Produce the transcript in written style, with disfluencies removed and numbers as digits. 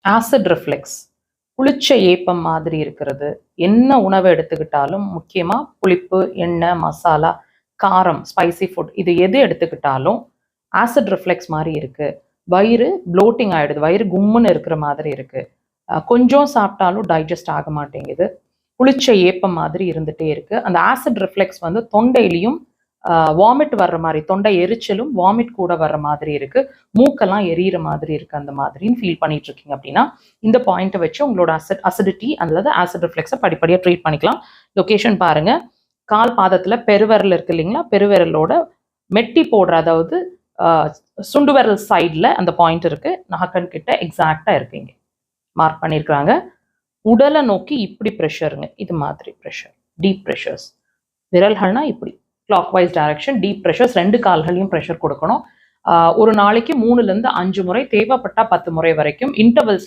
Acid reflux, புளிச்ச ஏப்பம் மாதிரி இருக்கிறது. என்ன உணவு எடுத்துக்கிட்டாலும் முக்கியமாக புளிப்பு, எண்ணெய், மசாலா, காரம், ஸ்பைசி ஃபுட் இது எது எடுத்துக்கிட்டாலும் ஆசிட் ரிஃப்ளெக்ஸ் மாதிரி இருக்குது. வயிறு ப்ளோட்டிங் ஆகிடுது, வயிறு கும்முன்னு இருக்கிற மாதிரி இருக்குது. கொஞ்சம் சாப்பிட்டாலும் டைஜஸ்ட் ஆக மாட்டேங்குது. புளிச்ச ஏப்பம் மாதிரி இருந்துகிட்டே இருக்குது. அந்த ஆசிட் ரிஃப்ளெக்ஸ் வந்து தொண்டையிலையும் வாமிட் வர்ற மாதிரி, தொண்டை எரிச்சலும் வாமிட் கூட வர்ற மாதிரி இருக்குது. மூக்கெல்லாம் எரியிற மாதிரி இருக்குது. அந்த மாதிரின்னு ஃபீல் பண்ணிட்டு இருக்கீங்க அப்படின்னா இந்த பாயிண்ட்டை வச்சு உங்களோட அசிடிட்டி அல்லது ஆசிட் ரிஃப்ளெக்ஸை படிப்படியாக ட்ரீட் பண்ணிக்கலாம். லொக்கேஷன் பாருங்கள். கால் பாதத்தில் பெருவிரல் இருக்குது இல்லைங்களா, பெருவிரலோட மெட்டி போடுற, அதாவது சுண்டு விரல் சைடில் அந்த பாயிண்ட் இருக்குது. நகக்கண் கிட்ட எக்ஸாக்டாக இருக்குங்க, மார்க் பண்ணியிருக்கிறாங்க. உடலை நோக்கி இப்படி ப்ரெஷருங்க, இது மாதிரி ப்ரெஷர், டீப் ப்ரெஷர்ஸ். விரல்கள்னா இப்படி clockwise direction, deep pressures. 2 கால்களையும் ப்ரெஷர் கொடுக்கணும். ஒரு நாளைக்கு 3லேருந்து 5 முறை, தேவைப்பட்டால் 10 முறை வரைக்கும் இன்டர்வல்ஸ்